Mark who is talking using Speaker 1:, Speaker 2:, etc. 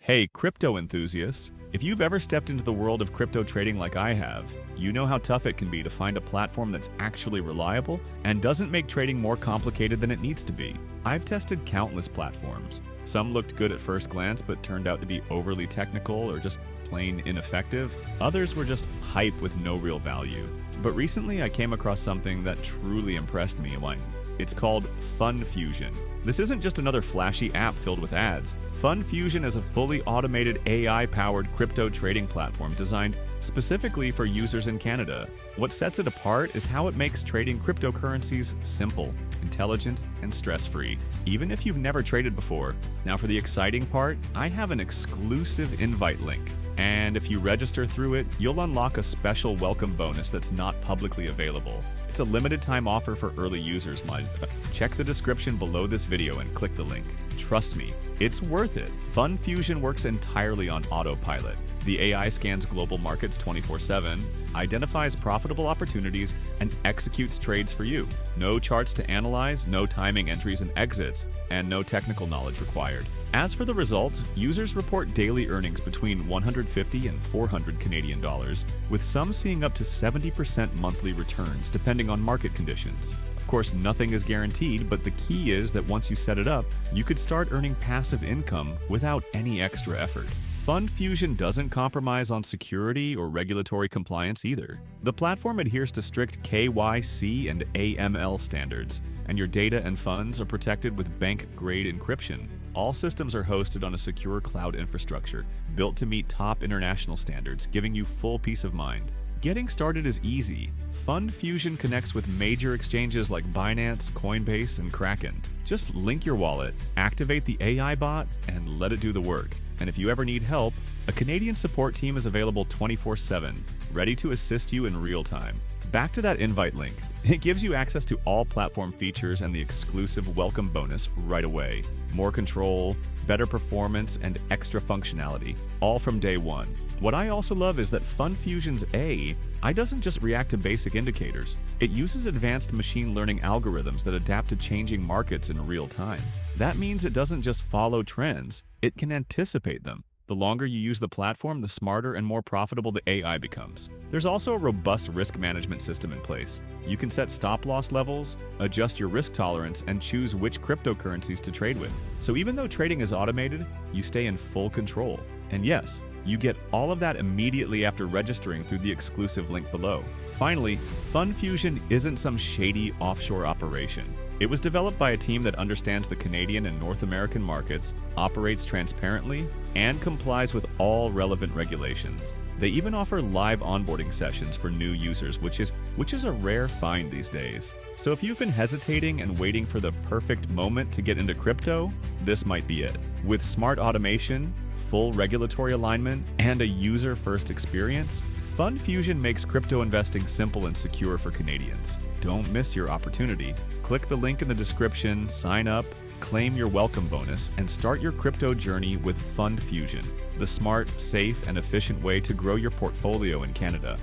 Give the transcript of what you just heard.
Speaker 1: Hey, crypto enthusiasts! If you've ever stepped into the world of crypto trading like I have, you know how tough it can be to find a platform that's actually reliable and doesn't make trading more complicated than it needs to be. I've tested countless platforms. Some looked good at first glance but turned out to be overly technical or just plain ineffective. Others were just hype with no real value. But recently I came across something that truly impressed me. It's called FundFusion. This isn't just another flashy app filled with ads. FundFusion is a fully automated AI-powered crypto trading platform designed specifically for users in Canada. What sets it apart is how it makes trading cryptocurrencies simple, intelligent, and stress-free, even if you've never traded before. Now for the exciting part, I have an exclusive invite link. And if you register through it, you'll unlock a special welcome bonus that's not publicly available. It's a limited time offer for early users, Check the description below this video and click the link. Trust me, it's worth it. FundFusion works entirely on autopilot. The AI scans global markets 24/7, identifies profitable opportunities, and executes trades for you. No charts to analyze, no timing entries and exits, and no technical knowledge required. As for the results, users report daily earnings between 150 and 400 Canadian dollars, with some seeing up to 70% monthly returns depending on market conditions. Of course, nothing is guaranteed, but the key is that once you set it up, you could start earning passive income without any extra effort. FundFusion doesn't compromise on security or regulatory compliance either. The platform adheres to strict KYC and AML standards, and your data and funds are protected with bank-grade encryption. All systems are hosted on a secure cloud infrastructure, built to meet top international standards, giving you full peace of mind. Getting started is easy. FundFusion connects with major exchanges like Binance, Coinbase, and Kraken. Just link your wallet, activate the AI bot, and let it do the work. And if you ever need help, a Canadian support team is available 24/7, ready to assist you in real time. Back to that invite link. It gives you access to all platform features and the exclusive welcome bonus right away. More control, better performance, and extra functionality, all from day one. What I also love is that FundFusion's AI doesn't just react to basic indicators. It uses advanced machine learning algorithms that adapt to changing markets in real time. That means it doesn't just follow trends, it can anticipate them. The longer you use the platform, the smarter and more profitable the AI becomes. There's also a robust risk management system in place. You can set stop-loss levels, adjust your risk tolerance, and choose which cryptocurrencies to trade with. So even though trading is automated, you stay in full control. And yes, you get all of that immediately after registering through the exclusive link below. Finally, FundFusion isn't some shady offshore operation. It was developed by a team that understands the Canadian and North American markets, operates transparently, and complies with all relevant regulations. They even offer live onboarding sessions for new users, which is a rare find these days. So if you've been hesitating and waiting for the perfect moment to get into crypto, this might be it. With smart automation, full regulatory alignment, and a user-first experience, FundFusion makes crypto investing simple and secure for Canadians. Don't miss your opportunity. Click the link in the description, sign up, claim your welcome bonus, and start your crypto journey with FundFusion, the smart, safe, and efficient way to grow your portfolio in Canada.